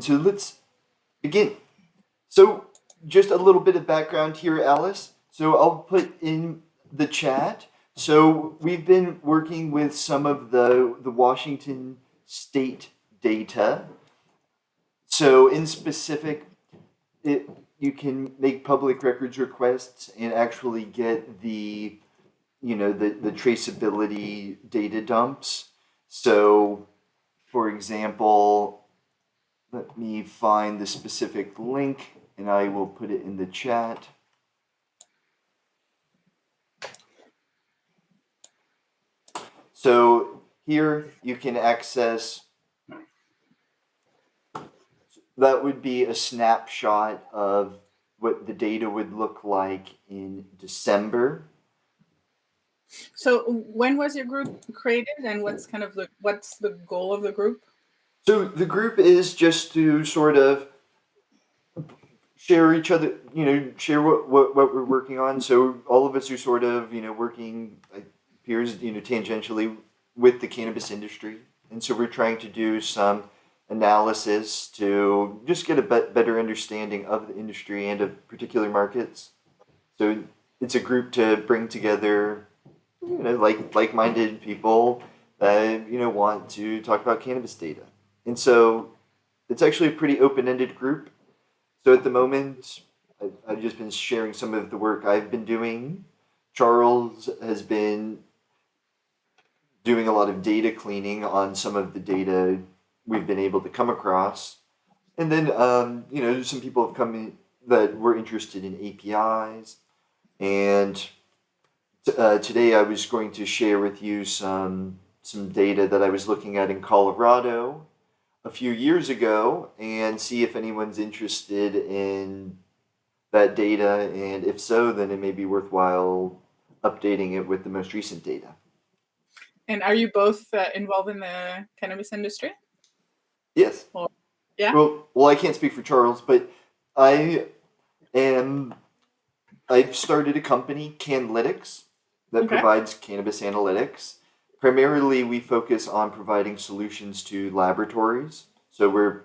And so let's begin. So just a little bit of background here, Alice. So I'll put in the chat. So we've been working with some of the Washington state data. So in specific, you can make public records requests and actually get the traceability data dumps. So for example, let me find the specific link and I will put it in the chat. So here you can access, that would be a snapshot of what the data would look like in December. So when was your group created, and what's the goal of the group? So the group is just to sort of share each other, share what we're working on. So all of us are sort of, working like peers, tangentially with the cannabis industry. And so we're trying to do some analysis to just get a better understanding of the industry and of particular markets. So it's a group to bring together, like-minded people that, want to talk about cannabis data. And so it's actually a pretty open-ended group. So at the moment, I've just been sharing some of the work I've been doing. Charles has been doing a lot of data cleaning on some of the data we've been able to come across. And then, some people have come in that were interested in APIs. And today I was going to share with you some data that I was looking at in Colorado a few years ago and see if anyone's interested in that data, and if so, then it may be worthwhile updating it with the most recent data. And are you both involved in the cannabis industry? Yes. Yeah. Well, I can't speak for Charles, but I've started a company, Canlytics, that provides cannabis analytics. Primarily, we focus on providing solutions to laboratories. So we're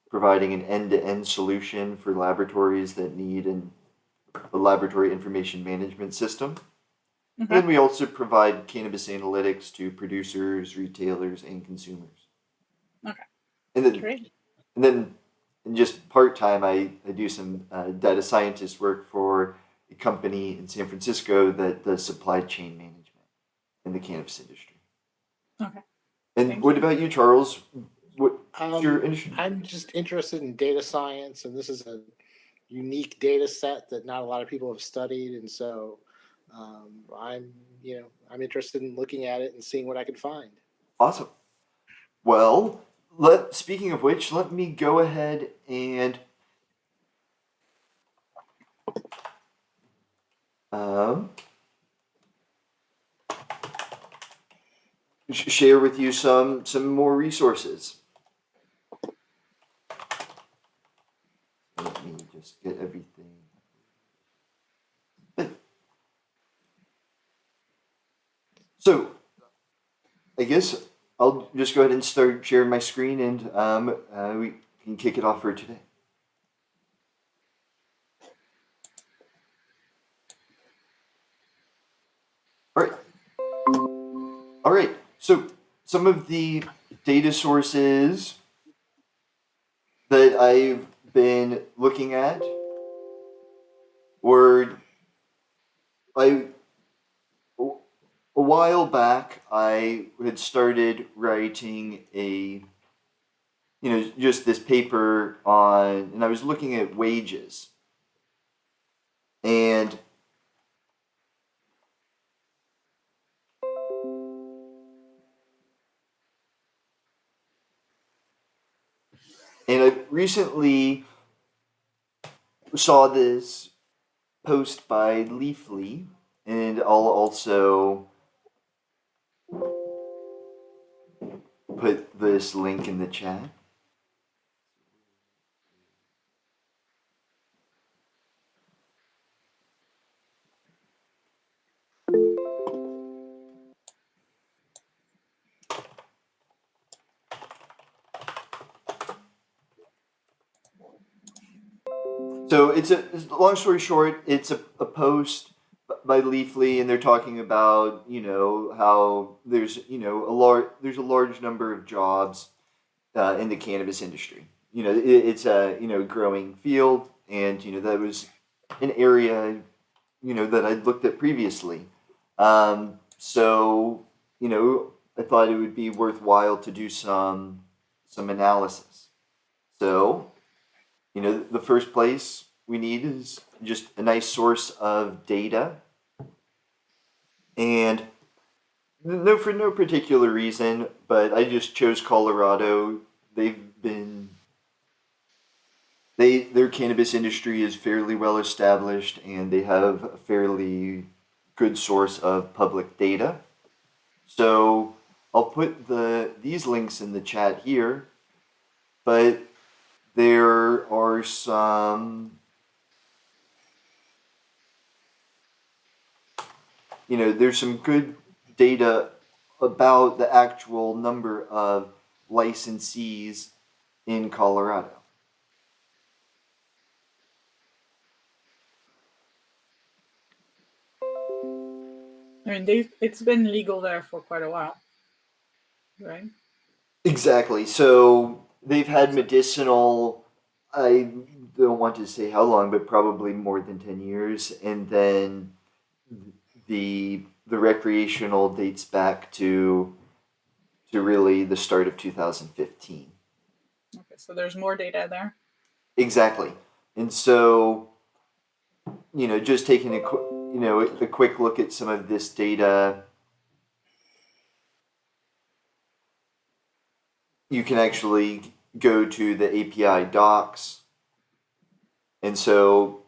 providing an end-to-end solution for laboratories that need a laboratory information management system. And then we also provide cannabis analytics to producers, retailers, and consumers. Okay. And then, Great. And then, in just part-time, I do some data scientist work for a company in San Francisco that does supply chain management in the cannabis industry. Okay. And what about you, Charles? What's your industry? I'm just interested in data science, and this is a unique data set that not a lot of people have studied, and so I'm interested in looking at it and seeing what I can find. Awesome. Well, speaking of which, let me go ahead and share with you some more resources. Let me just get everything. So, I guess I'll just go ahead and start sharing my screen, and we can kick it off for today. All right. So some of the data sources that I've been looking at were a while back I had started writing just this paper on, and I was looking at wages. And I recently saw this post by Leafly, and I'll also put this link in the chat. So long story short, it's a post by Leafly, and they're talking about how there's there's a large number of jobs in the cannabis industry. It's a growing field, and that was an area that I'd looked at previously. So I thought it would be worthwhile to do some analysis. So the first place we need is just a nice source of data, and no, for no particular reason, but I just chose Colorado. They've been their cannabis industry is fairly well established, and they have a fairly good source of public data. So I'll put these links in the chat here, but there are there's some good data about the actual number of licensees in Colorado. I mean, it's been legal there for quite a while, right? Exactly. So they've had medicinal, I don't want to say how long, but probably more than 10 years. And then the recreational dates back to really the start of 2015. Okay, so there's more data there. Exactly. And so, just taking a quick look at some of this data, you can actually go to the API docs. And so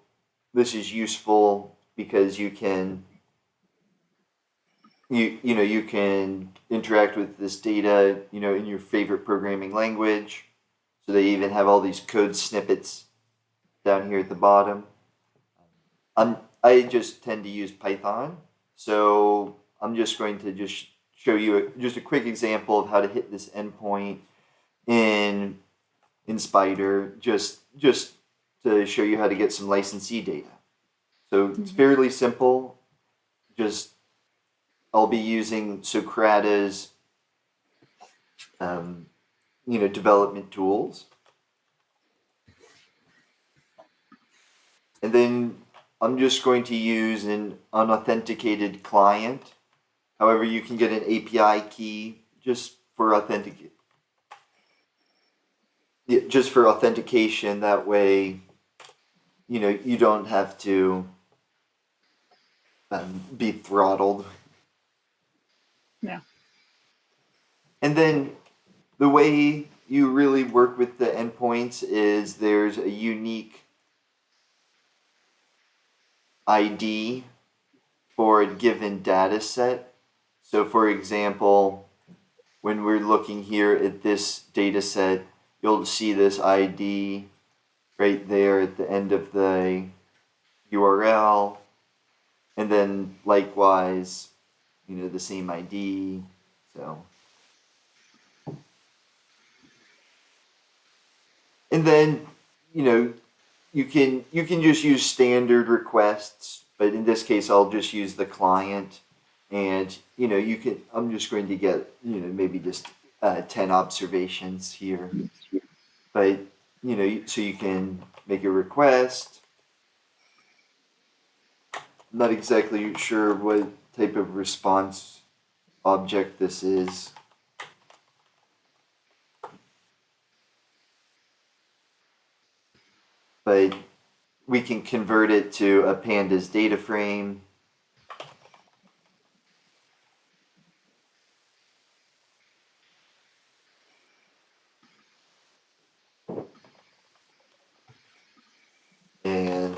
this is useful because you can you can interact with this data, in your favorite programming language. So they even have all these code snippets down here at the bottom. I just tend to use Python, so I'm just going to just show you just a quick example of how to hit this endpoint in Spider, just to show you how to get some licensee data. So it's fairly simple. Just I'll be using Socrates, development tools, and then I'm just going to use an unauthenticated client. However, you can get an API key just for just for authentication. That way, you don't have to be throttled. Yeah. And then the way you really work with the endpoints is there's a unique ID for a given data set. So for example, when we're looking here at this data set, you'll see this ID right there at the end of the URL, and then likewise, the same ID. So, and then, you can just use standard requests, but in this case, I'll just use the client, and you can. I'm just going to get maybe just 10 observations here, but so you can make a request. I'm not exactly sure what type of response object this is. But we can convert it to a pandas data frame. And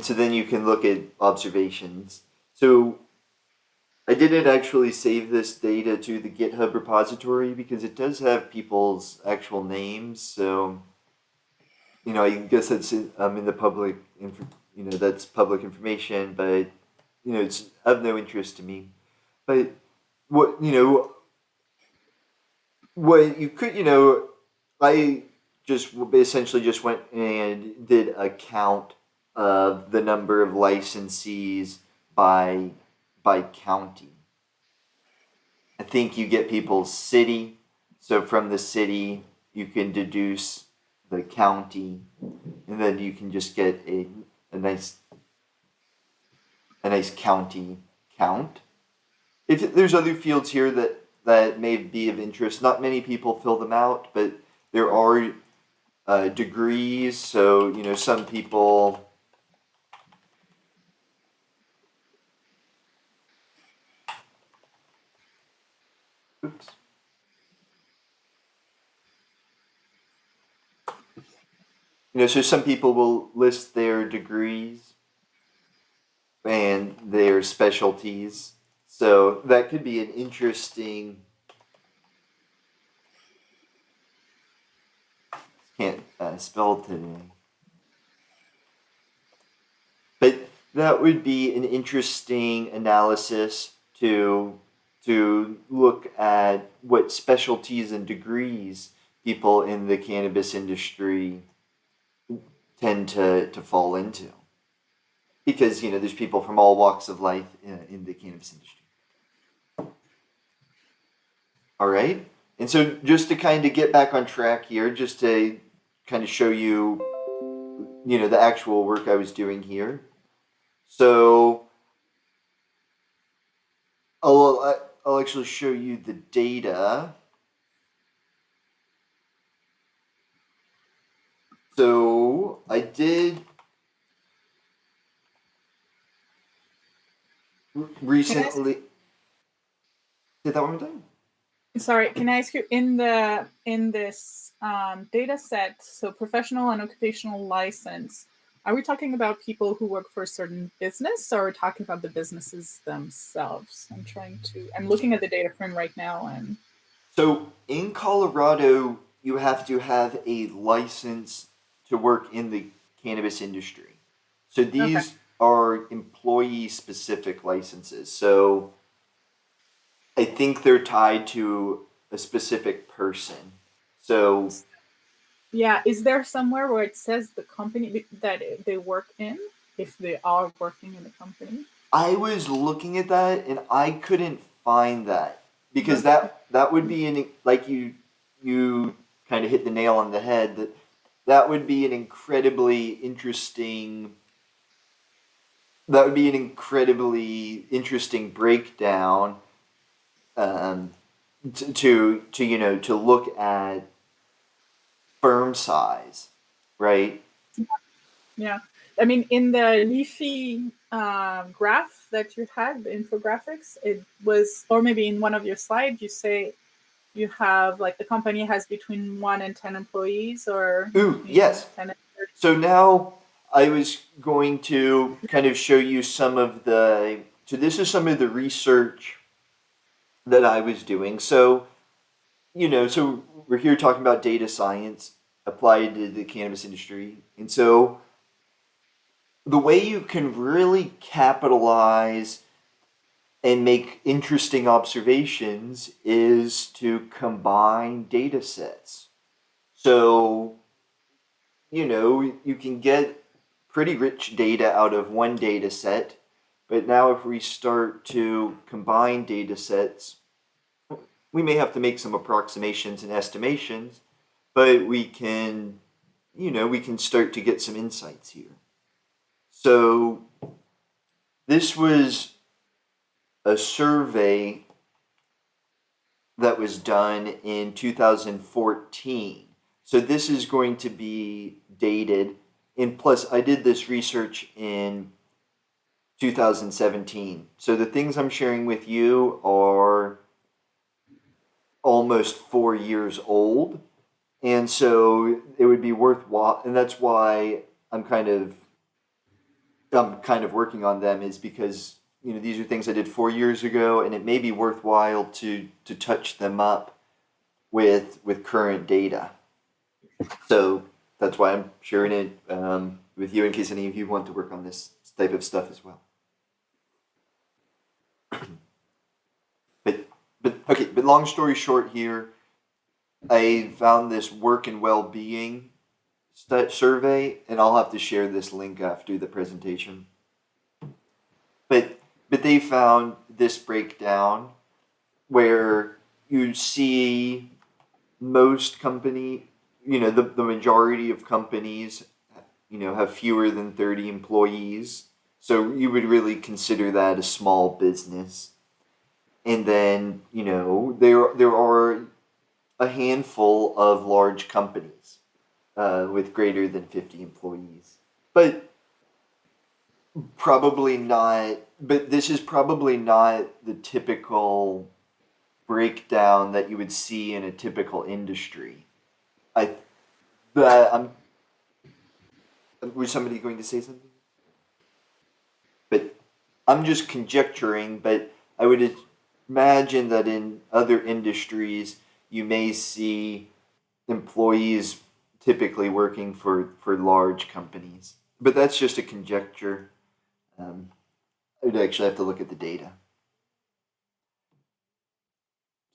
so then you can look at observations. So I didn't actually save this data to the GitHub repository because it does have people's actual names. So, I guess that's in the public, that's public information. But it's of no interest to me. But what you could, I just essentially just went and did a count of the number of licensees by county. I think you get people's city, so from the city you can deduce the county, and then you can just get a nice county count. If there's other fields here that may be of interest, not many people fill them out, but there are degrees. So some people. Oops. So some people will list their degrees and their specialties. So that could be an interesting. Can't spell today. But that would be an interesting analysis to look at what specialties and degrees people in the cannabis industry tend to fall into. Because there's people from all walks of life in the cannabis industry. All right. And so just to kind of get back on track here, just to kind of show you, the actual work I was doing here. So I'll actually show you the data. So I did recently. Say that one more time. Sorry, can I ask you in this data set, so professional and occupational license, are we talking about people who work for a certain business, or are we talking about the businesses themselves? I'm looking at the data frame right now, and So in Colorado, you have to have a license to work in the cannabis industry. So okay, these are employee specific licenses. So I think they're tied to a specific person. So yeah, is there somewhere where it says the company that they work in, if they are working in a company? I was looking at that and I couldn't find that because Okay. that would be like you kind of hit the nail on the head that would be an incredibly interesting breakdown um, to look at firm size, right? Yeah. I mean, in the leafy graph that you had, the infographics, it was, or maybe in one of your slides, you say you have like the company has between 1 and 10 employees, or Ooh, between yes. 10 and 30. So now I was going to kind of show you some of the. So this is some of the research that I was doing. So so we're here talking about data science applied to the cannabis industry, and so the way you can really capitalize and make interesting observations is to combine data sets. So you can get pretty rich data out of one data set, but now if we start to combine data sets, we may have to make some approximations and estimations, but we can start to get some insights here. So this was a survey that was done in 2014. So this is going to be dated, and plus I did this research in 2017. So the things I'm sharing with you are almost 4 years old. And so it would be worthwhile, and that's why I'm kind of working on them, is because these are things I did 4 years ago, and it may be worthwhile to touch them up with current data. So that's why I'm sharing it with you in case any of you want to work on this type of stuff as well. but long story short here, I found this work and well-being survey, and I'll have to share this link after the presentation. But they found this breakdown where you see most company, the majority of companies, have fewer than 30 employees. So you would really consider that a small business. And then, there are a handful of large companies with greater than 50 employees. But this is probably not the typical breakdown that you would see in a typical industry. Was somebody going to say something? But I'm just conjecturing, but I would imagine that in other industries you may see employees typically working for large companies. But that's just a conjecture. I would actually have to look at the data.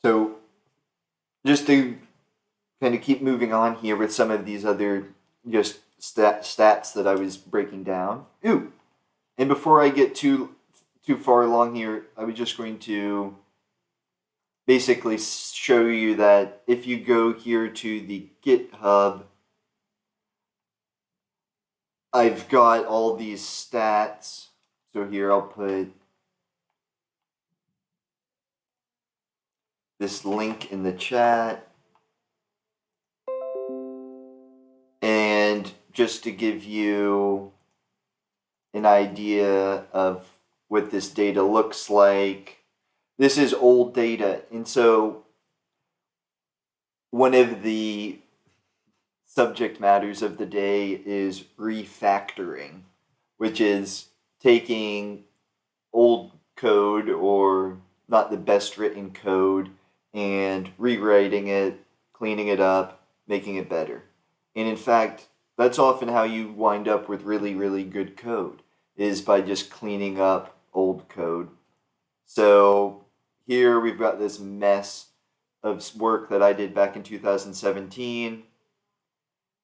So just to kind of keep moving on here with some of these other just stats that I was breaking down. Ooh, and before I get too far along here, I was just going to basically show you that if you go here to the GitHub, I've got all these stats. So here I'll put this link in the chat. And just to give you an idea of what this data looks like, this is old data. And so one of the subject matters of the day is refactoring, which is taking old code or not the best written code and rewriting it, cleaning it up, making it better. And in fact, that's often how you wind up with really, really good code, is by just cleaning up old code. So here we've got this mess of work that I did back in 2017.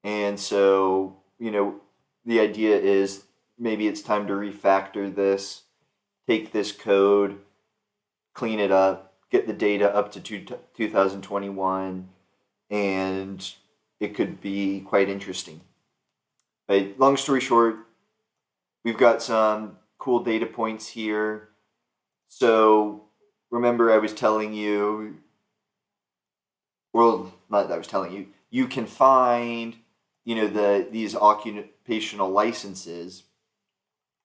And so, the idea is maybe it's time to refactor this, take this code, clean it up, get the data up to 2021, and it could be quite interesting. But long story short, we've got some cool data points here. So remember I was telling you, well, not that I was telling you, you can find, these occupational licenses,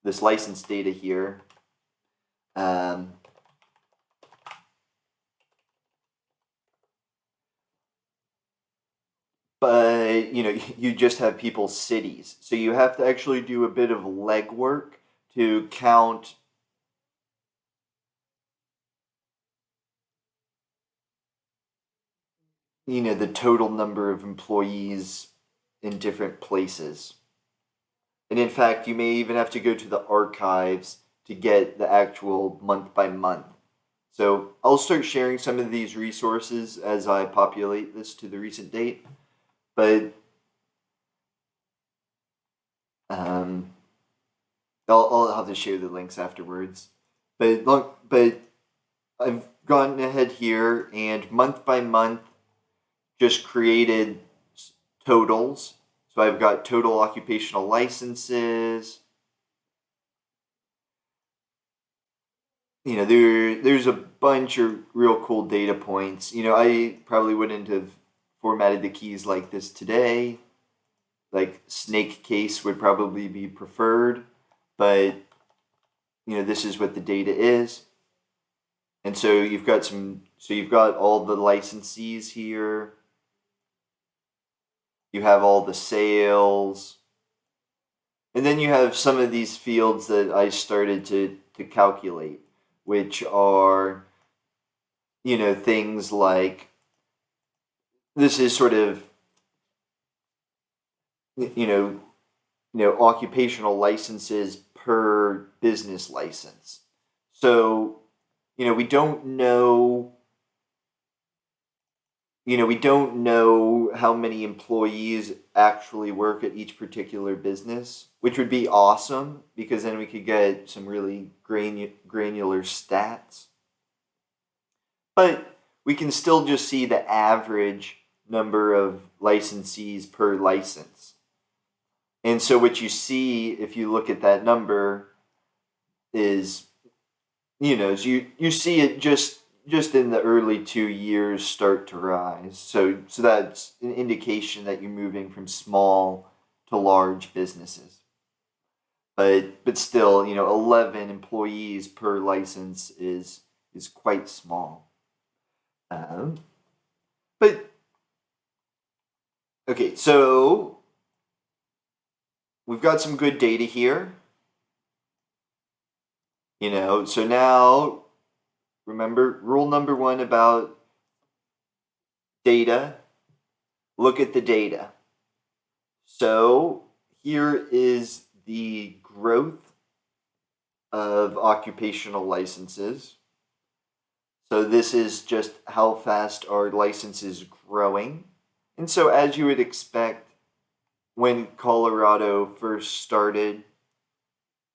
this license data here. But you just have people's cities, so you have to actually do a bit of legwork to count the total number of employees in different places. And in fact, you may even have to go to the archives to get the actual month by month. So I'll start sharing some of these resources as I populate this to the recent date. But I'll have to share the links afterwards. But I've gone ahead here and month by month just created totals. So I've got total occupational licenses. There's a bunch of real cool data points. I probably wouldn't have formatted the keys like this today. Like snake case would probably be preferred, but this is what the data is. And so you've got all the licensees here. You have all the sales. And then you have some of these fields that I started to calculate, which are, things like, this is sort of, occupational licenses per business license. So, we don't know we don't know how many employees actually work at each particular business, which would be awesome because then we could get some really granular stats. But we can still just see the average number of licensees per license. And so what you see if you look at that number is, you see it just in the early 2 years start to rise. So that's an indication that you're moving from small to large businesses. But still, 11 employees per license is quite small. But okay, so we've got some good data here. So now remember rule number 1 about data. Look at the data. So here is the growth of occupational licenses. So this is just how fast our license is growing. And so as you would expect, when Colorado first started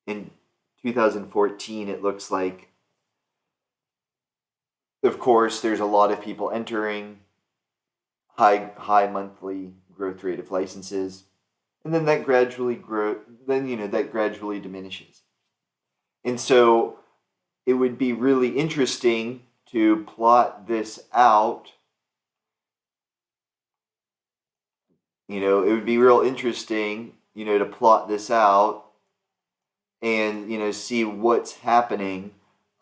in 2014, it looks like, of course, there's a lot of people entering, high monthly growth rate of licenses, and then that gradually diminishes. And so it would be really interesting to plot this out. It would be real interesting, to plot this out and, see what's happening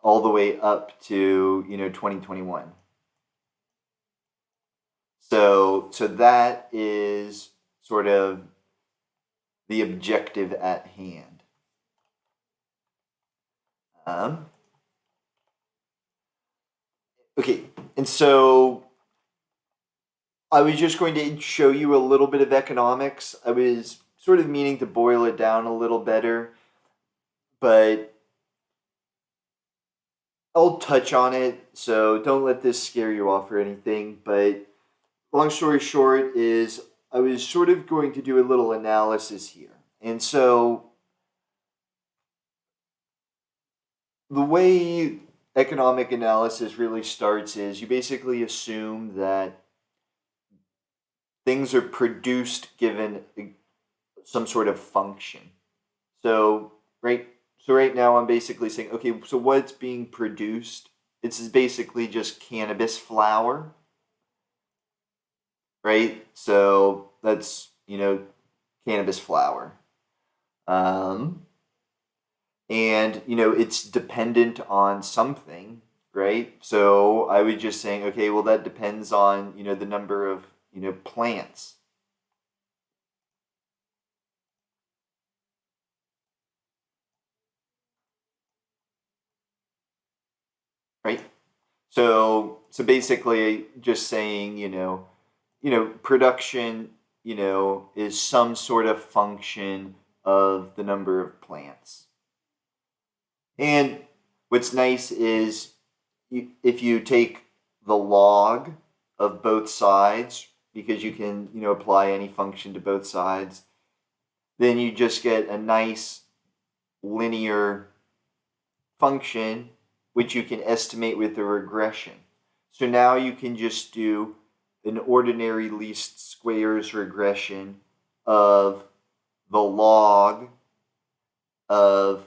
all the way up to, 2021. So that is sort of the objective at hand. Okay, and so I was just going to show you a little bit of economics. I was sort of meaning to boil it down a little better, but I'll touch on it, so don't let this scare you off or anything. But long story short is I was sort of going to do a little analysis here. And so the way economic analysis really starts is you basically assume that things are produced given some sort of function. So right now I'm basically saying, okay, so what's being produced? It's basically just cannabis flower, right? So that's, cannabis flower. And, it's dependent on something, right? So I was just saying, okay, well, that depends on, the number of, plants. Right? So basically just saying, production, is some sort of function of the number of plants. And what's nice is if you take the log of both sides, because you can, apply any function to both sides, then you just get a nice linear function which you can estimate with a regression. So now you can just do an ordinary least squares regression of the log of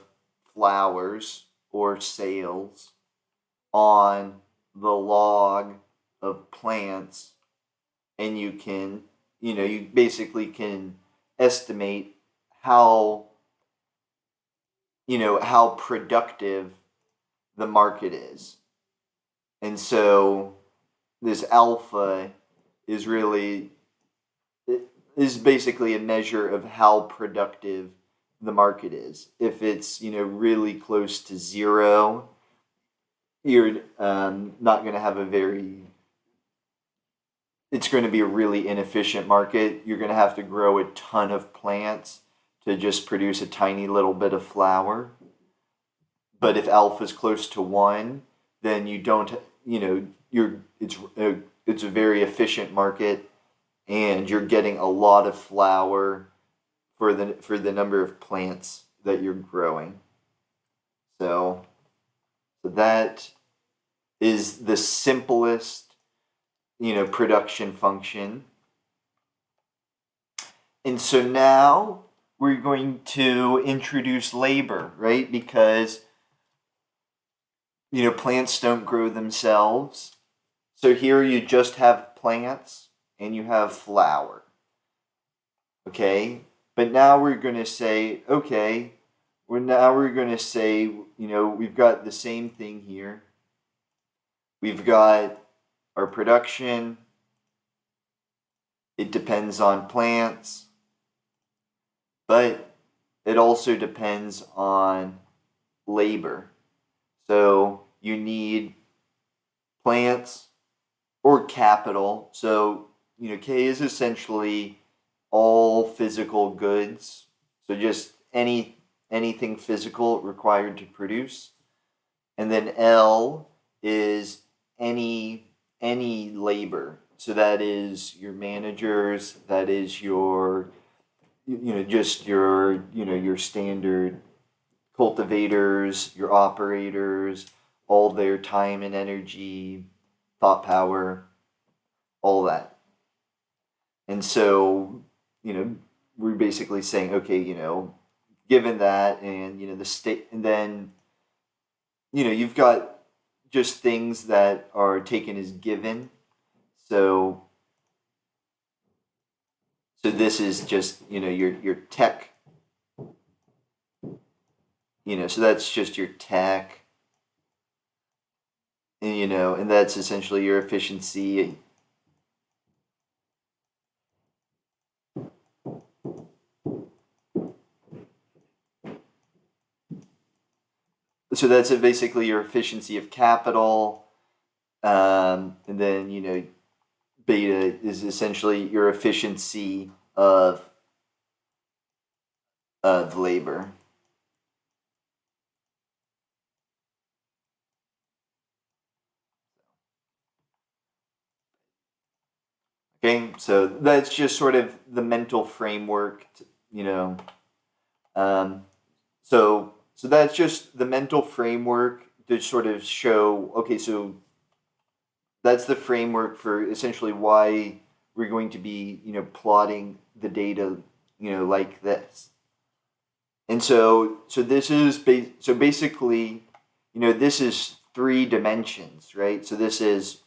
flowers or sales on the log of plants, and you can, you basically can estimate how productive the market is. And so this alpha is basically a measure of how productive the market is. If it's, really close to 0, you're not going to have it's going to be a really inefficient market. You're going to have to grow a ton of plants to just produce a tiny little bit of flower. But if alpha is close to 1, then you don't, it's it's a very efficient market, and you're getting a lot of flower for the number of plants that you're growing. So that is the simplest, production function. And so now we're going to introduce labor, right? Because plants don't grow themselves. So here you just have plants and you have flower. Okay? But now we're going to say, okay, we've got the same thing here. We've got our production. It depends on plants, but it also depends on labor. So you need plants or capital. So, K is essentially all physical goods. So just anything physical required to produce. And then L is any labor. So that is your managers, that is your just your standard cultivators, your operators, all their time and energy, thought power, all that. And so, we're basically saying, okay, given that, and the state, and then you've got just things that are taken as given. So this is just your tech. So that's just your tech. And, and that's essentially your efficiency. So that's basically your efficiency of capital. And then, beta is essentially your efficiency of labor. Okay, so that's just sort of the mental framework, so that's just the mental framework to sort of show, okay, so that's the framework for essentially why we're going to be, plotting the data, like this. And so this is so basically, this is 3 dimensions, right? So this is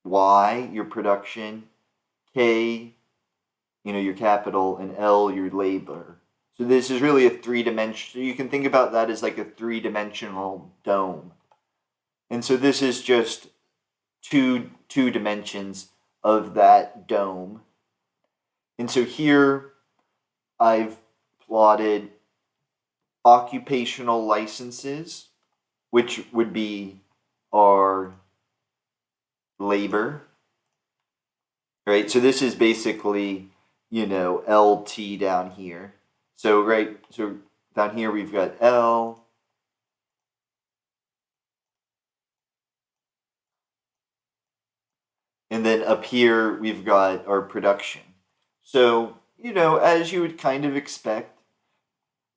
Y, your production, K, your capital, and L, your labor. So this is really a 3-dimension. So you can think about that as like a 3-dimensional dome. And so this is just two dimensions of that dome. And so here I've plotted occupational licenses, which would be our labor, right? So this is basically, LT down here. So down here we've got L. And then up here we've got our production. So, as you would kind of expect,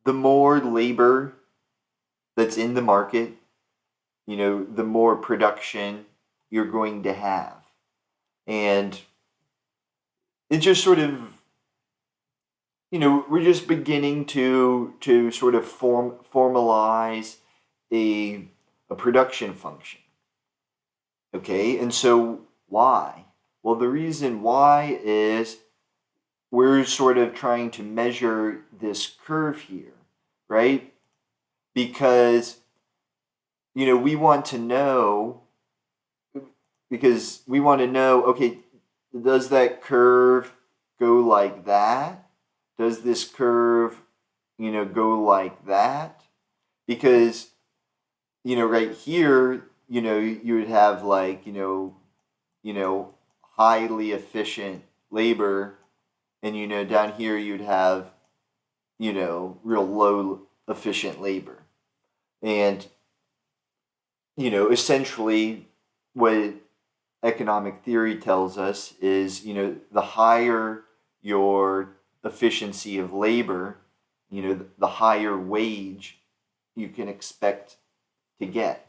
the more labor that's in the market, the more production you're going to have. And it just sort of, we're just beginning to sort of formalize a production function. Okay, and so why? Well, the reason why is we're sort of trying to measure this curve here, right? Because, we want to know, okay, does that curve go like that? Does this curve, go like that? Because, right here, you would have like, highly efficient labor, and down here you'd have, real low efficient labor. And, essentially what economic theory tells us is, the higher your efficiency of labor, the higher wage you can expect to get.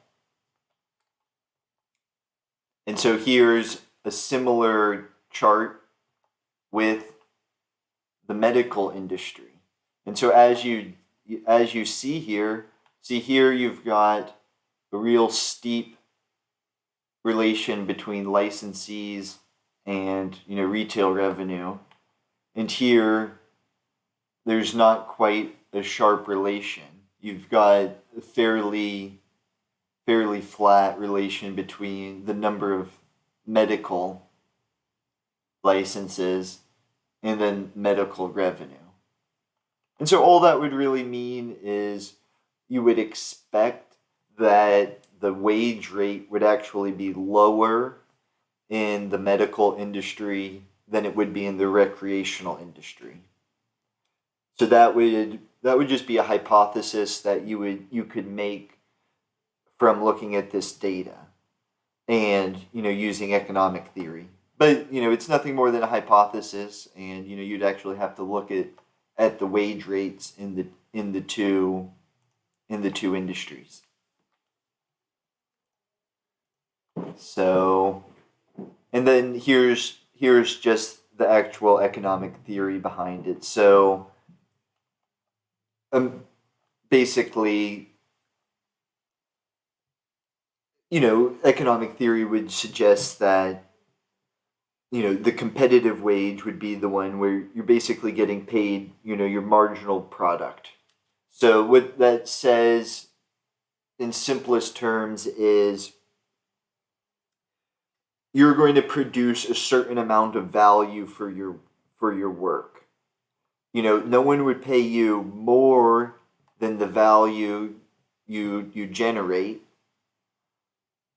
And so here's a similar chart with the medical industry. And so as you see here you've got a real steep relation between licensees and retail revenue. And here there's not quite a sharp relation. You've got a fairly flat relation between the number of medical licenses and then medical revenue. And so all that would really mean is you would expect that the wage rate would actually be lower in the medical industry than it would be in the recreational industry. So that would just be a hypothesis that you could make from looking at this data and using economic theory. But it's nothing more than a hypothesis, and you'd actually have to look at the wage rates in the two industries. So, and then here's just the actual economic theory behind it. So, basically, economic theory would suggest that the competitive wage would be the one where you're basically getting paid your marginal product. So what that says in simplest terms is you're going to produce a certain amount of value for your work. No one would pay you more than the value you generate,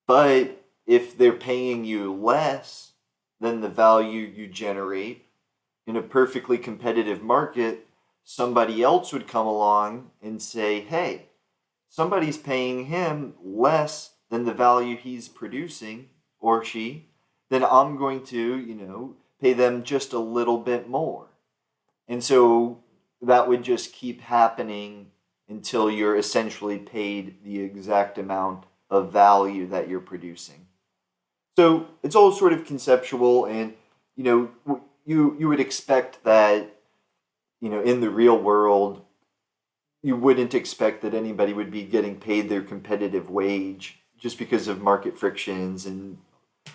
but if they're paying you less than the value you generate in a perfectly competitive market, somebody else would come along and say, hey, somebody's paying him less than the value he's producing, or she, then I'm going to, pay them just a little bit more. And so that would just keep happening until you're essentially paid the exact amount of value that you're producing. So it's all sort of conceptual, and you would expect that in the real world you wouldn't expect that anybody would be getting paid their competitive wage just because of market frictions and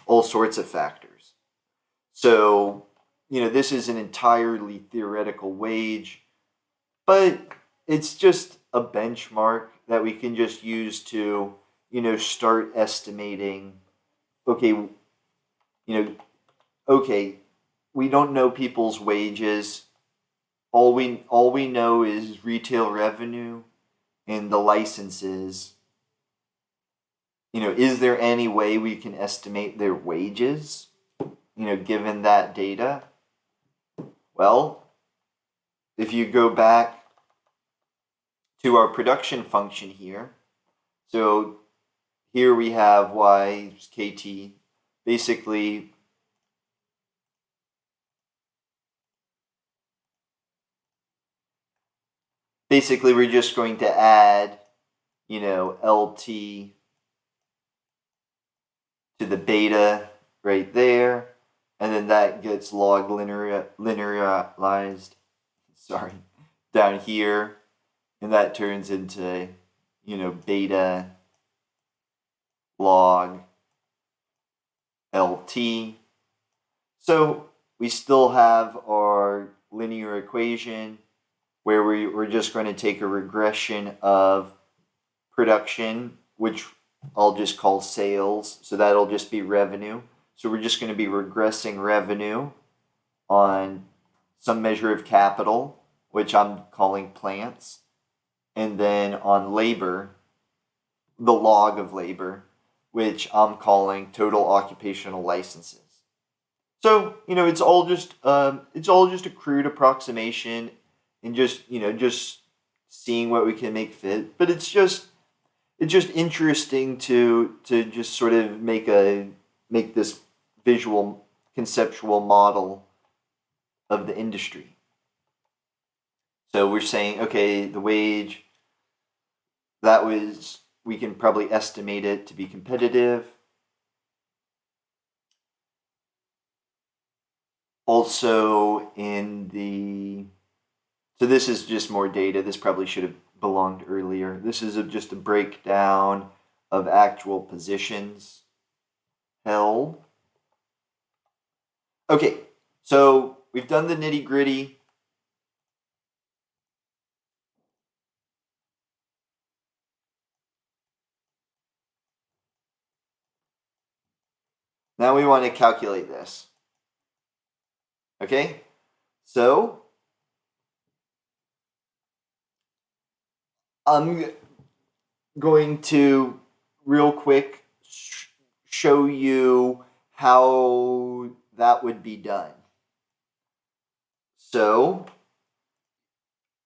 all sorts of factors. So this is an entirely theoretical wage, but it's just a benchmark that we can just use to start estimating. Okay, we don't know people's wages. All we know is retail revenue and the licenses. Is there any way we can estimate their wages, given that data? Well, if you go back to our production function here, so here we have y is kt. Basically, we're just going to add, LT to the beta right there, and then that gets log linearized, down here, and that turns into, beta log LT. So we still have our linear equation where we're just going to take a regression of production, which I'll just call sales. So that'll just be revenue. So we're just going to be regressing revenue on some measure of capital, which I'm calling plants, and then on labor, the log of labor, which I'm calling total occupational licenses. So it's all just a crude approximation, and just seeing what we can make fit. But it's just interesting to just sort of make this visual conceptual model of the industry. So we're saying, okay, the wage, we can probably estimate it to be competitive. Also so this is just more data. This probably should have belonged earlier. This is just a breakdown of actual positions held. Okay, so we've done the nitty gritty. Now we want to calculate this. Okay, so I'm going to real quick show you how that would be done. So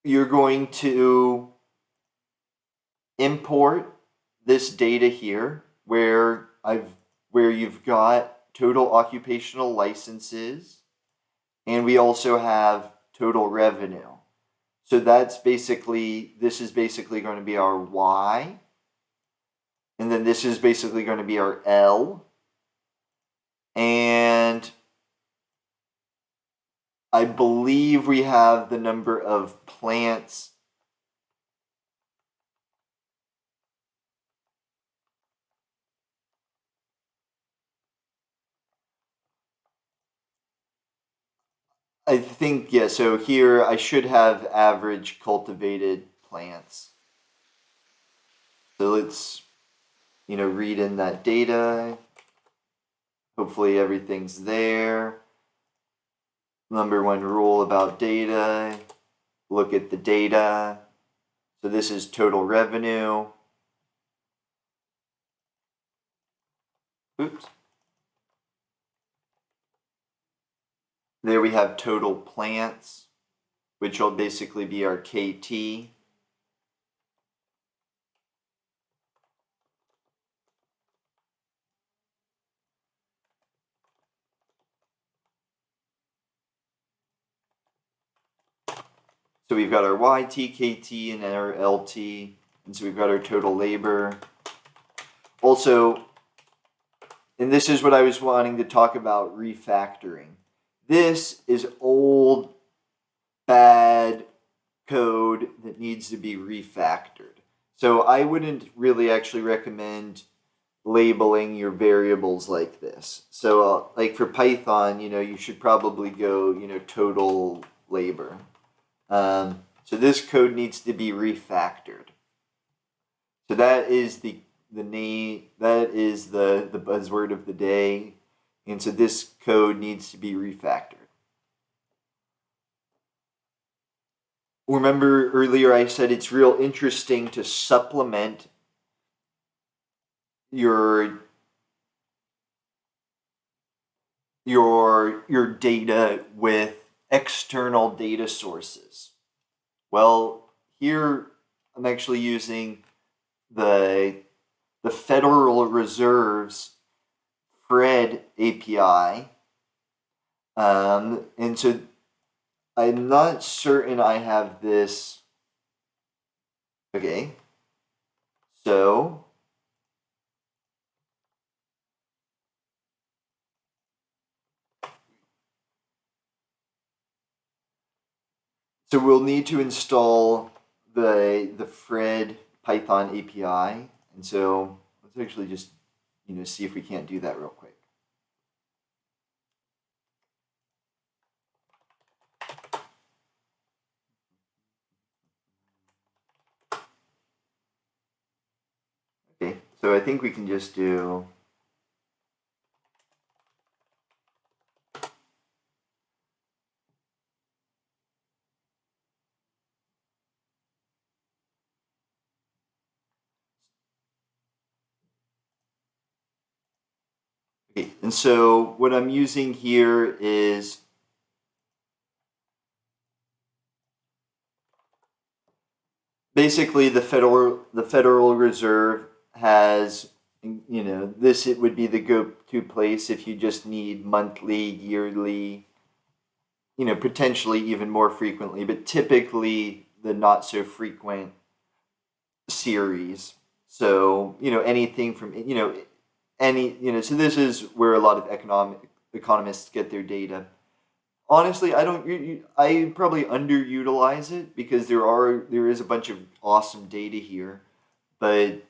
you're going to import this data here where you've got total occupational licenses, and we also have total revenue. So this is basically going to be our Y, and then this is basically going to be our L, and I believe we have the number of plants. I think, yeah, so here I should have average cultivated plants. So let's, read in that data. Hopefully everything's there. Number one rule about data, look at the data. So this is total revenue. Oops. There we have total plants, which will basically be our KT. So we've got our YT, KT, and our LT, and so we've got our total labor. Also, and this is what I was wanting to talk about, refactoring. This is old, bad code that needs to be refactored. So I wouldn't really actually recommend labeling your variables like this. So like for Python, you should probably go, total labor. So this code needs to be refactored. So that is the name, that is the buzzword of the day. And so this code needs to be refactored. Remember earlier I said it's real interesting to supplement your data with external data sources. Well, here I'm actually using the Federal Reserve's FRED API, and so I'm not certain I have this. Okay, so we'll need to install the FRED Python API, and so let's actually just see if we can't do that real quick. Okay, so I think we can just do okay, and so what I'm using here is basically the Federal Reserve has this it would be the go-to place if you just need monthly, yearly, potentially even more frequently, but typically the not so frequent series. So, anything from, so this is where a lot of economists get their data. Honestly, I probably underutilize it because there is a bunch of awesome data here, but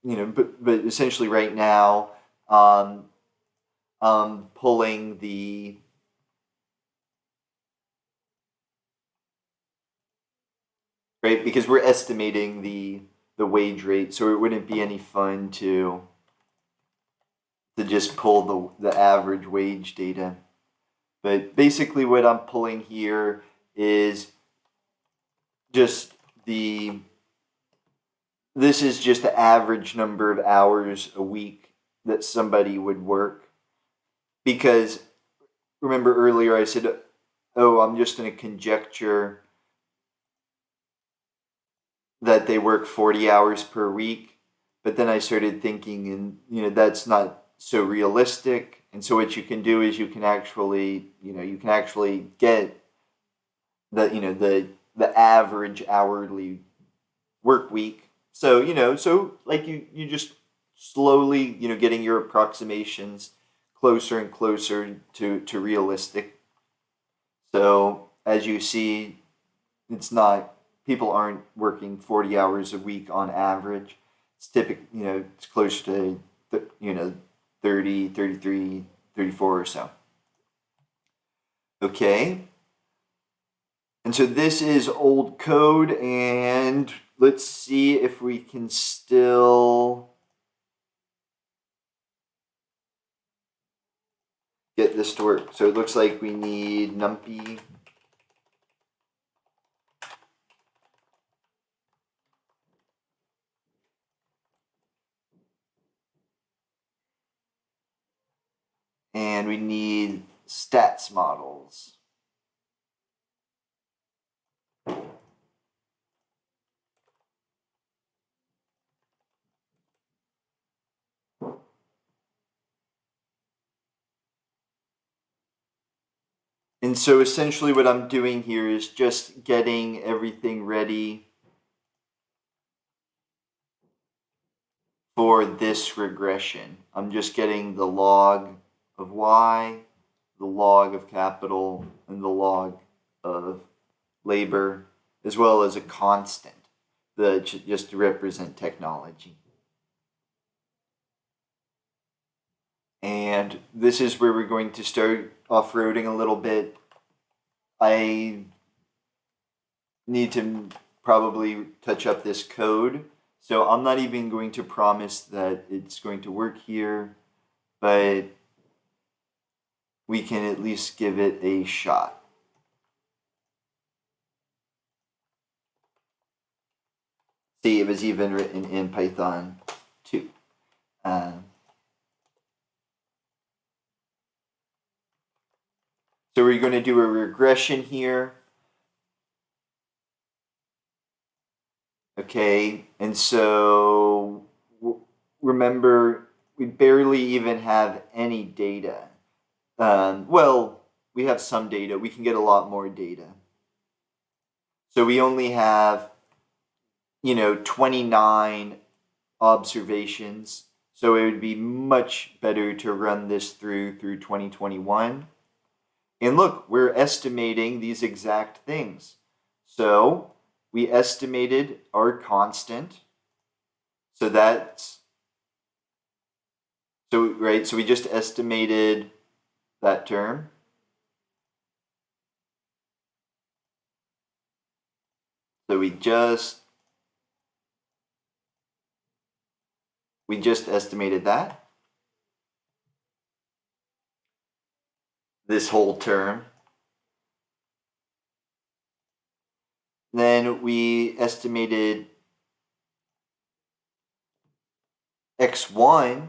but essentially right now, pulling the right because we're estimating the wage rate, so it wouldn't be any fun to just pull the average wage data. But basically, what I'm pulling here is just this is just the average number of hours a week that somebody would work. Because remember earlier I said, oh, I'm just going to conjecture that they work 40 hours per week. But then I started thinking, and that's not so realistic. And so what you can do is you can actually get the average hourly work week. So like you just slowly getting your approximations closer and closer to realistic. So as you see, it's not people aren't working 40 hours a week on average. It's typical, it's close to 30, 33, 34 or so. Okay. And so this is old code, and let's see if we can still get this to work. So it looks like we need numpy. And we need stats models. And so essentially what I'm doing here is just getting everything ready for this regression. I'm just getting the log of y, the log of capital, and the log of labor, as well as a constant just to represent technology. And this is where we're going to start off-roading a little bit. I need to probably touch up this code. So I'm not even going to promise that it's going to work here, but we can at least give it a shot. See, it was even written in Python 2. So we're going to do a regression here. Okay, and so remember, we barely even have any data. Well, we have some data. We can get a lot more data. So we only have, 29 observations. So it would be much better to run this through 2021. And look, we're estimating these exact things. So we estimated our constant. So we just estimated that term. So we just estimated that. This whole term. Then we estimated x1,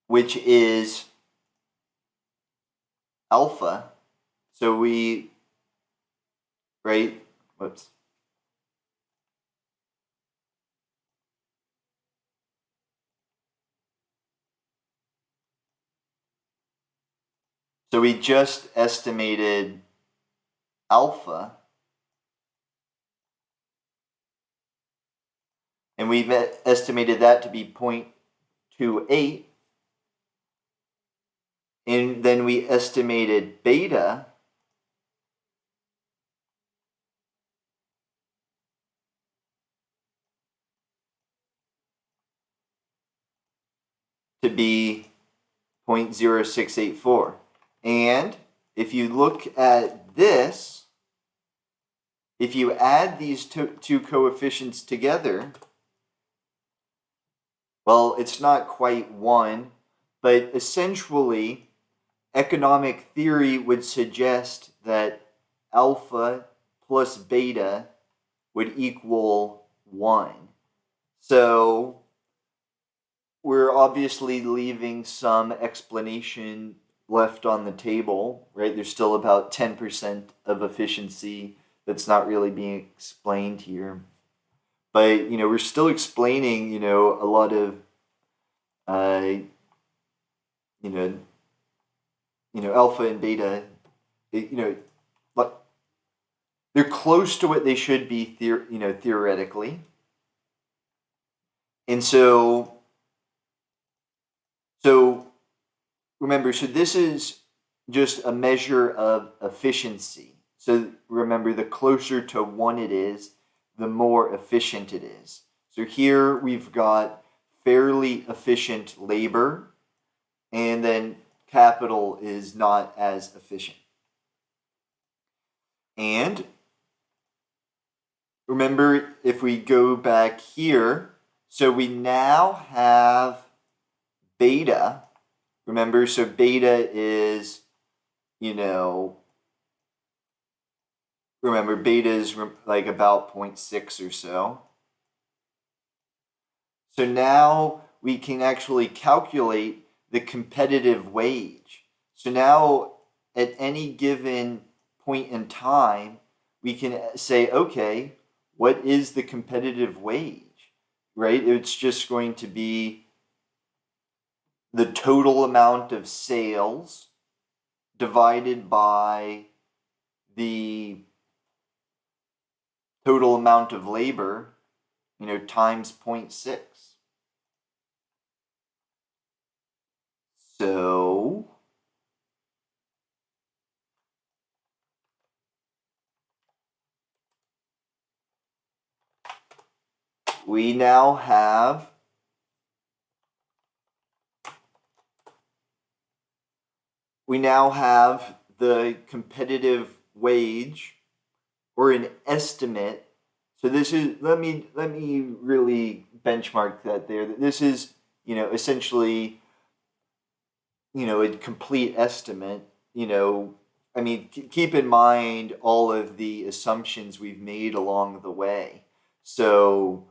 which is alpha. So whoops. So we just estimated alpha, and we estimated that to be 0.28, and then we estimated beta to be 0.0684. And if you look at this, if you add these two coefficients together, well, it's not quite 1, but essentially, economic theory would suggest that alpha plus beta would equal 1. So we're obviously leaving some explanation left on the table, right? There's still about 10% of efficiency that's not really being explained here. But, we're still explaining, a lot of, you know, alpha and beta, but they're close to what they should be, theoretically. And so remember, so this is just a measure of efficiency. So remember, the closer to 1 it is, the more efficient it is. So here we've got fairly efficient labor, and then capital is not as efficient. And remember, if we go back here, so we now have beta. Remember, so beta is, remember, beta is like about 0.6 or so. So now we can actually calculate the competitive wage. So now at any given point in time, we can say, okay, what is the competitive wage, right? It's just going to be the total amount of sales divided by the total amount of labor, times 0.6. So we now have the competitive wage, or an estimate. So this is, let me really benchmark that there. This is, essentially, a complete estimate. Keep in mind all of the assumptions we've made along the way. So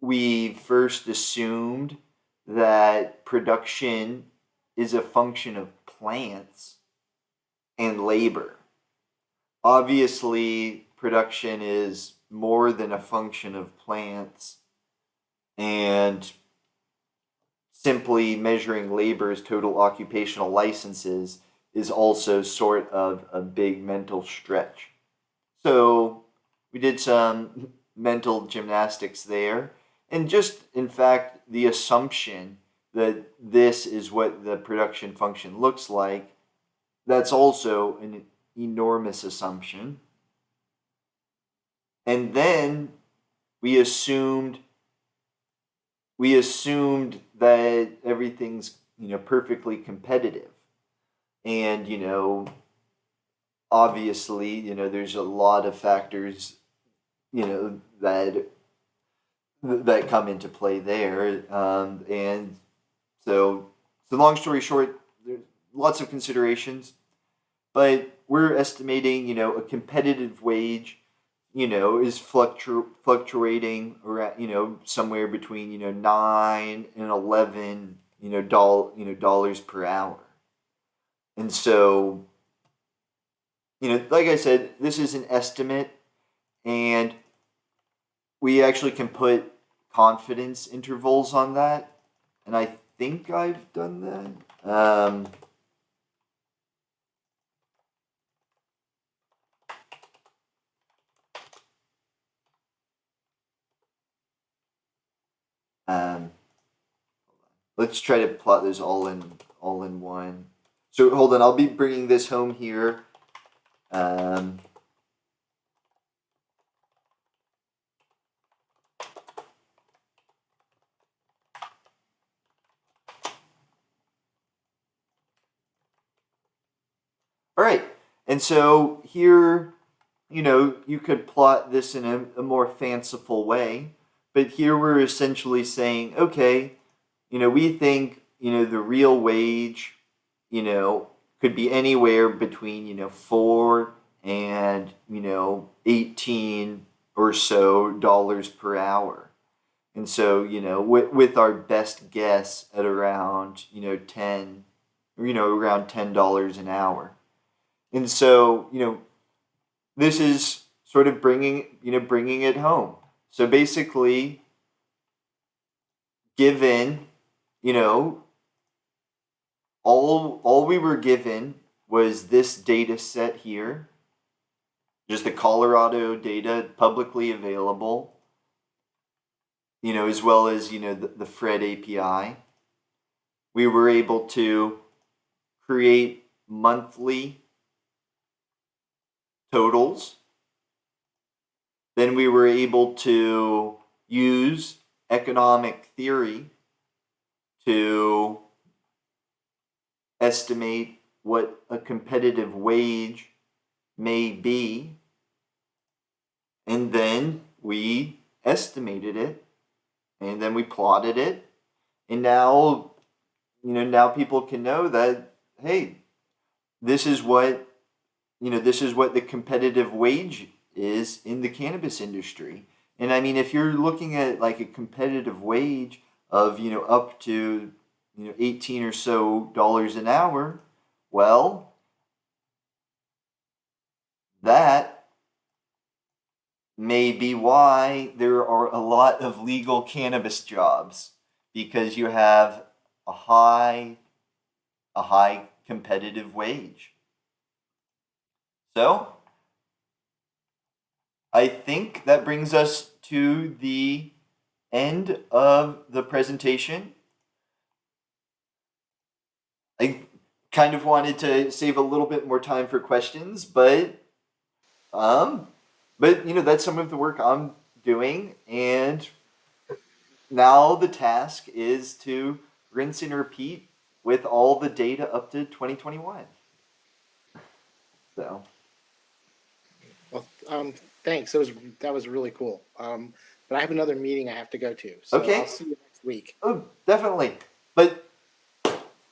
we first assumed that production is a function of plants and labor. Obviously, production is more than a function of plants, and simply measuring labor's total occupational licenses is also sort of a big mental stretch. So we did some mental gymnastics there, and just, in fact, the assumption that this is what the production function looks like, that's also an enormous assumption. And then we assumed that everything's, perfectly competitive. And, obviously, there's a lot of factors, that come into play there. And so long story short, there's lots of considerations, but we're estimating, a competitive wage, is fluctuating around, somewhere between, 9 and 11, dollars per hour. And so, like I said, this is an estimate, and we actually can put confidence intervals on that. And I think I've done that. let's try to plot those all in one. So hold on, I'll be bringing this home here. All right, and so here, you could plot this in a more fanciful way, but here we're essentially saying, okay, we think, the real wage, could be anywhere between, 4 and, 18 or so dollars per hour. And so, with our best guess at around, 10, around $10 an hour. And so, this is sort of bringing it home. So basically, given, all we were given was this data set here, just the Colorado data publicly available, as well as, the Fred API. We were able to create monthly totals. Then we were able to use economic theory to estimate what a competitive wage may be. And then we estimated it, and then we plotted it. And now, now people can know that, hey, this is what the competitive wage is in the cannabis industry. And I mean, if you're looking at like a competitive wage of, up to, 18 or so dollars an hour, well, that may be why there are a lot of legal cannabis jobs, because you have a high competitive wage. So, I think that brings us to the end of the presentation. I kind of wanted to save a little bit more time for questions, but that's some of the work I'm doing, and now the task is to rinse and repeat with all the data up to 2021. So, Well, thanks. That was really cool. But I have another meeting I have to go to, so okay. I'll see you next week. Oh, definitely. But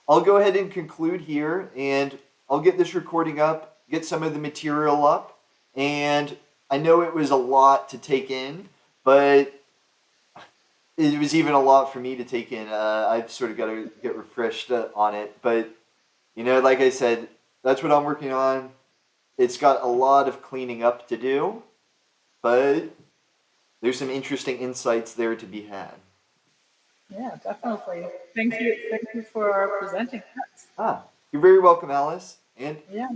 I'll go ahead and conclude here, and I'll get this recording up, get some of the material up, and I know it was a lot to take in, but it was even a lot for me to take in. I've sort of got to get refreshed on it, but like I said, that's what I'm working on. It's got a lot of cleaning up to do, but there's some interesting insights there to be had. Yeah, definitely. Thank you for presenting that. You're very welcome, Alice. And yeah.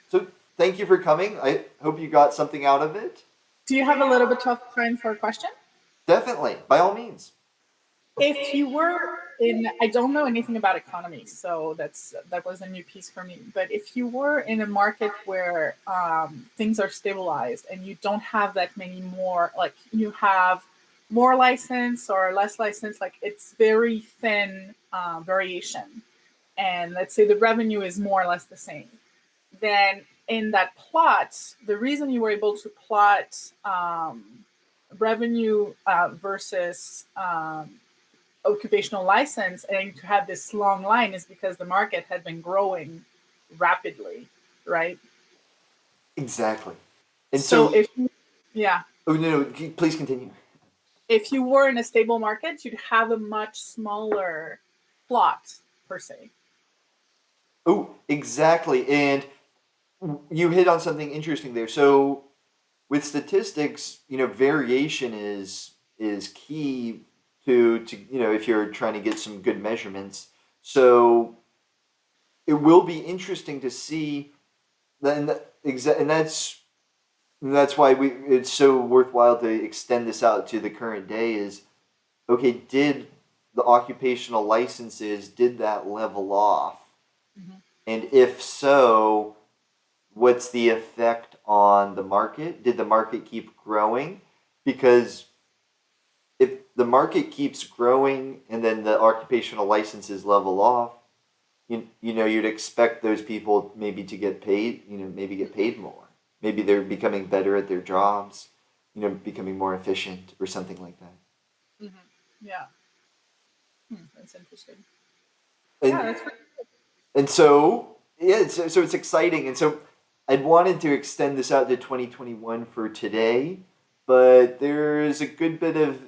So thank you for coming. I hope you got something out of it. Do you have a little bit of time for a question? Definitely, by all means. If you were I don't know anything about economy, so that was a new piece for me. But if you were in a market where things are stabilized and you don't have that many more, like you have more license or less license, like it's very thin variation, and let's say the revenue is more or less the same, then in that plot, the reason you were able to plot revenue versus occupational license and to have this long line is because the market had been growing rapidly, right? Exactly. And so if yeah. Oh no, please continue. If you were in a stable market, you'd have a much smaller plot per se. Oh, exactly. And you hit on something interesting there. So with statistics, variation is key to if you're trying to get some good measurements. So it will be interesting to see and that's why it's so worthwhile to extend this out to the current day is, okay, did the occupational licenses, did that level off? Mhm. And if so, what's the effect on the market? Did the market keep growing? Because if the market keeps growing and then the occupational licenses level off, you'd expect those people maybe to get paid, maybe get paid more. Maybe they're becoming better at their jobs, becoming more efficient or something like that. Mhm. Yeah. That's interesting. Yeah, And that's pretty good. and so yeah, so it's exciting. And so I'd wanted to extend this out to 2021 for today, but there's a good bit of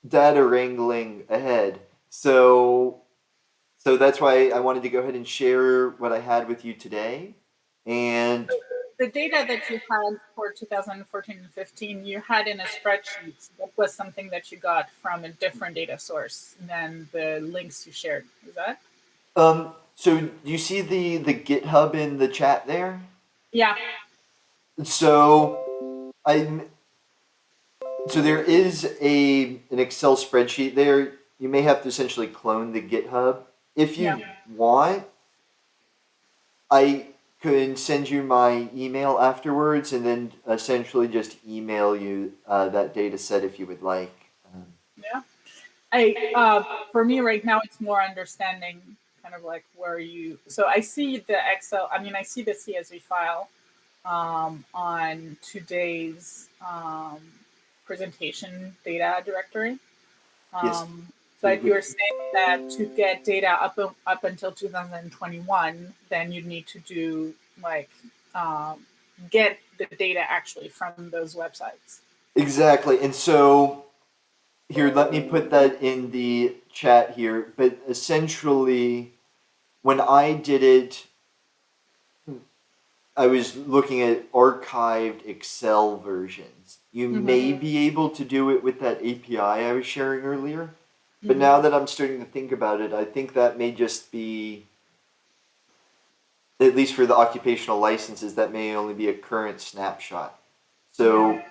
data wrangling ahead. So that's why I wanted to go ahead and share what I had with you today. And The data that you had for 2014 and 15, you had in a spreadsheet. So that was something that you got from a different data source than the links you shared. Is that? so do you see the GitHub in the chat there? Yeah. So I so there is an Excel spreadsheet there. You may have to essentially clone the GitHub. If Yeah. you want, I could send you my email afterwards, and then essentially just email you that data set if you would like. Yeah. For me right now, it's more understanding kind of like where you. So I see the Excel. I mean, I see the CSV file on today's presentation data directory. Yes. Um, So but you're saying that to get data up until 2021, then you'd need to do like get the data actually from those websites. exactly. And so here, let me put that in the chat here. But essentially, when I did it, I was looking at archived Excel versions. You may Mm-hmm. be able to do it with that API I was sharing earlier, but Mm-hmm. now that I'm starting to think about it, I think that may just be, at least for the occupational licenses, that may only be a current snapshot. Yeah. So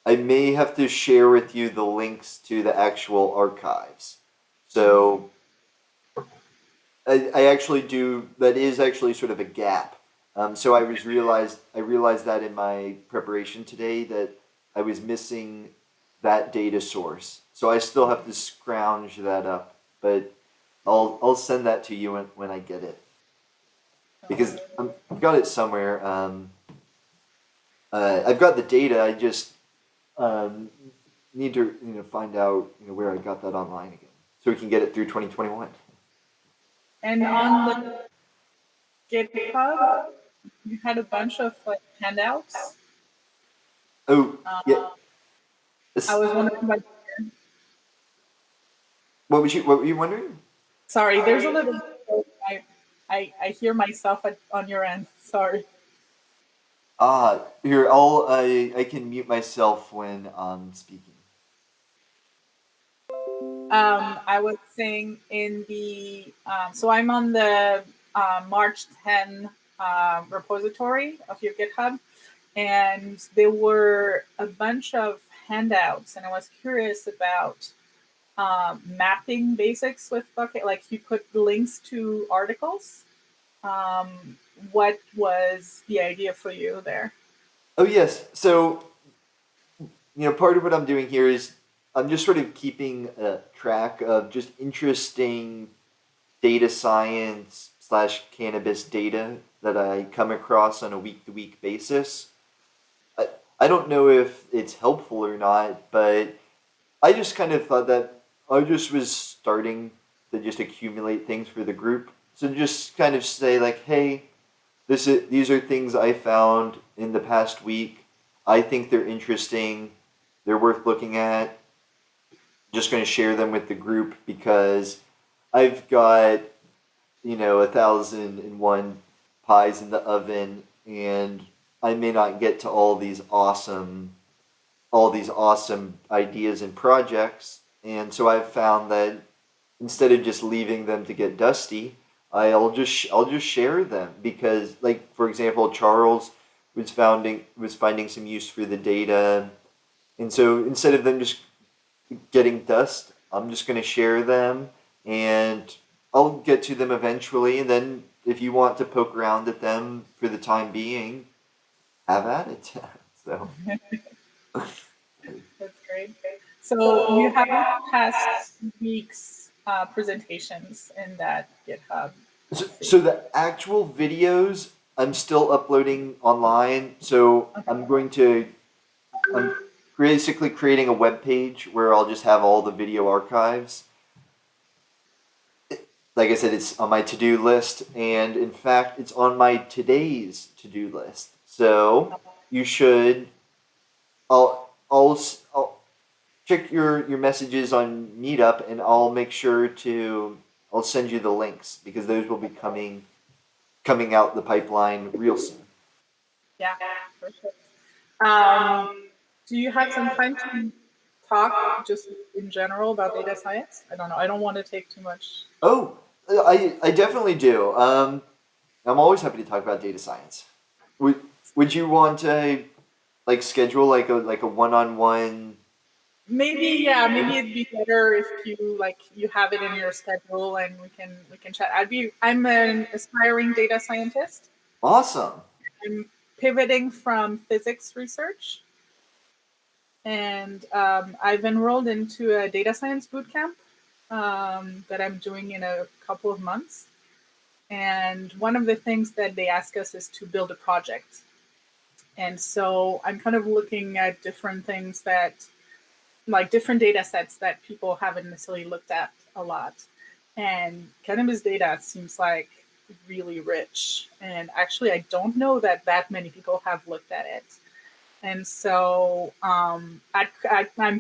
I may have to share with you the links to the actual archives. Mm-hmm. So I actually do. That is actually sort of a gap. So I realized that in my preparation today that I was missing that data source. So I still have to scrounge that up, but I'll send that to you when I get it Sounds because good. I've got it somewhere. I've got the data. I just um, need to find out where I got that online again, so we can get it through 2021. And on the GitHub, you had a bunch of like handouts. Oh yeah. Uh, I This- was wondering about. What were you wondering? Sorry, there's a little. I hear myself on your end. Sorry. Here I can mute myself when speaking. I was saying in the so I'm on the March 10 repository of your GitHub, and there were a bunch of handouts, and I was curious about mapping basics with Bucket. Like you put links to articles. What was the idea for you there? Oh yes. So part of what I'm doing here is I'm just sort of keeping track of just interesting data science slash cannabis data that I come across on a week to week basis. I, I don't know if it's helpful or not, but I just kind of thought that I just was starting to just accumulate things for the group. So just kind of say like, hey, these are things I found in the past week. I think they're interesting. They're worth looking at. Just going to share them with the group because I've got 1,001 pies in the oven, and I may not get to all these awesome ideas and projects. And so I've found that instead of just leaving them to get dusty, I'll just share them because, like for example, Charles was finding some use for the data, and so instead of them just getting dust, I'm just going to share them, and I'll get to them eventually. And then if you want to poke around at them for the time being, have at it. So That's great. So you have past week's presentations in that GitHub so thing. the actual videos I'm still uploading online. So I'm basically creating a web page where I'll just have all the video archives. Like I said, it's on my to-do list, and in fact, it's on my today's to-do list. So you should. I'll check your messages on Meetup, and I'll make sure to. I'll send you the links because those will be coming out the pipeline real soon. Yeah, perfect. Um, do you have some time to talk just in general about data science? I don't know. I don't want to take too much. Oh, I definitely do. I'm always happy to talk about data science. Would Would you want to like schedule like a one-on-one? Maybe, yeah, maybe it'd be better if you have it in your schedule and we can chat. I'm an aspiring data scientist. Awesome. I'm pivoting from physics research, and I've enrolled into a data science bootcamp that I'm doing in a couple of months. And one of the things that they ask us is to build a project. And so I'm kind of looking at different things that, like different data sets that people haven't necessarily looked at a lot. And cannabis data seems like really rich. And actually, I don't know that many people have looked at it. And so I'm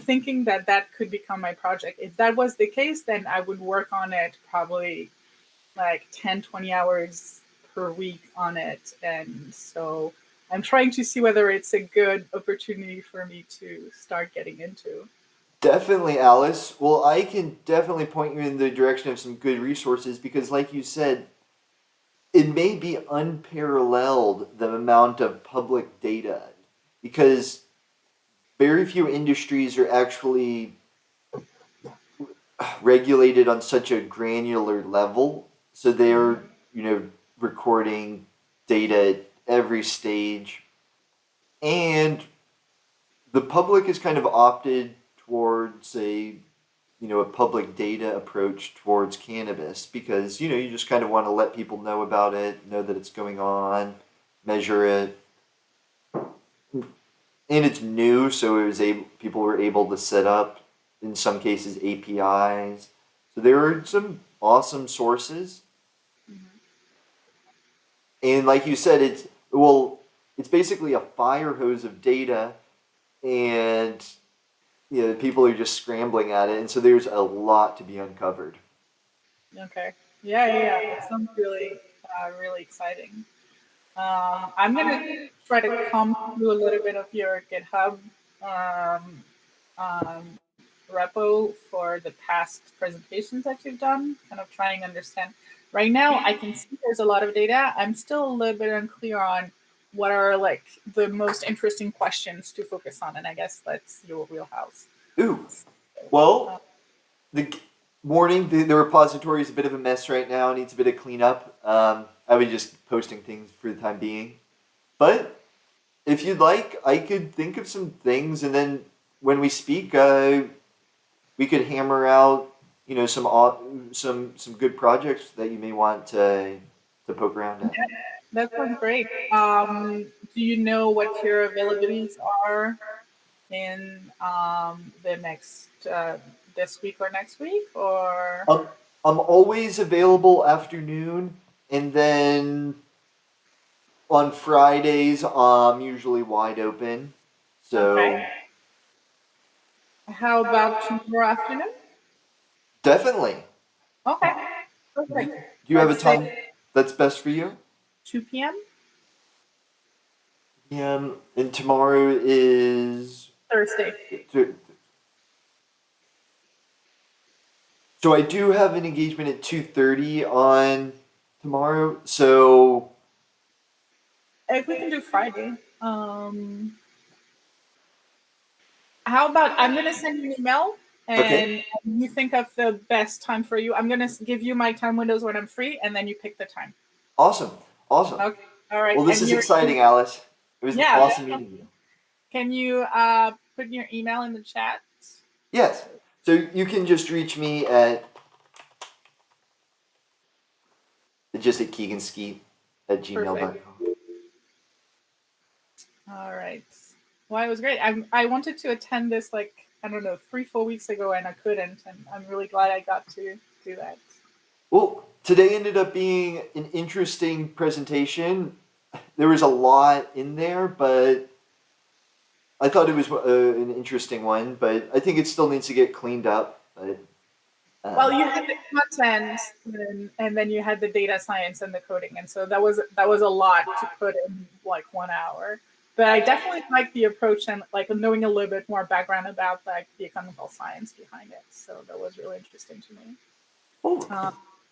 thinking that could become my project. If that was the case, then I would work on it probably like 10, 20 hours per week on it. And so I'm trying to see whether it's a good opportunity for me to start getting into. Definitely, Alice. Well, I can definitely point you in the direction of some good resources because, like you said, it may be unparalleled the amount of public data because very few industries are actually regulated on such a granular level. So they're, recording data at every stage. And the public has kind of opted towards a public data approach towards cannabis because, you just kind of want to let people know about it, know that it's going on, measure it. And it's new, so people were able to set up, in some cases, APIs. So there are some awesome sources. Mhm. And like you said, it's basically a fire hose of data, and people are just scrambling at it, and so there's a lot to be uncovered. Okay. Yeah, yeah, yeah. That sounds really exciting. I'm gonna try to comb through a little bit of your GitHub um, um, repo for the past presentations that you've done, kind of trying to understand. Right now, I can see there's a lot of data. I'm still a little bit unclear on what are like the most interesting questions to focus on, and I guess that's your wheelhouse. Ooh, So, well, the warning: the repository is a bit of a mess right now. It needs a bit of cleanup. I was just posting things for the time being, but if you'd like, I could think of some things, and then when we speak, we could hammer out, some good projects that you may want to poke around at. that sounds great. Do you know what your availabilities are in the next this week or next week or Um, I'm always available afternoon, and then on Fridays I'm usually wide open. okay? So How about tomorrow afternoon? definitely. Okay, Do perfect. you have a Let's say time that's best for you? 2 p.m. Yeah, and tomorrow is. Thursday. So I do have an engagement at 2:30 on tomorrow. So If we can do Friday. How about I'm gonna send you an email and you think of the best time for you. I'm gonna give you my time windows when I'm free, and then you pick the time. Awesome. Okay. All right. Well, this is exciting, Alice. It was awesome meeting you. Can you put your email in the chat? Yes. So you can just reach me at keeganskeet@gmail.com. All right. Well, it was great. I wanted to attend this 3-4 weeks ago, and I couldn't, and I'm really glad I got to do that. Well, today ended up being an interesting presentation. There was a lot in there, but I thought it was an interesting one. But I think it still needs to get cleaned up. But, well, you had the content, and then you had the data science and the coding, and so that was a lot to put in 1 hour. But I definitely like the approach and knowing a little bit more background about the economical science behind it. So that was really interesting to me. Cool.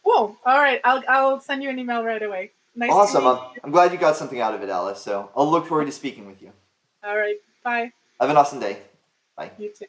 All right, I'll send you an email right away. Nice. Awesome. To meet you. I'm glad you got something out of it, Alice. So I'll look forward to speaking with you. All right. Bye. Have an awesome day. Bye. You too.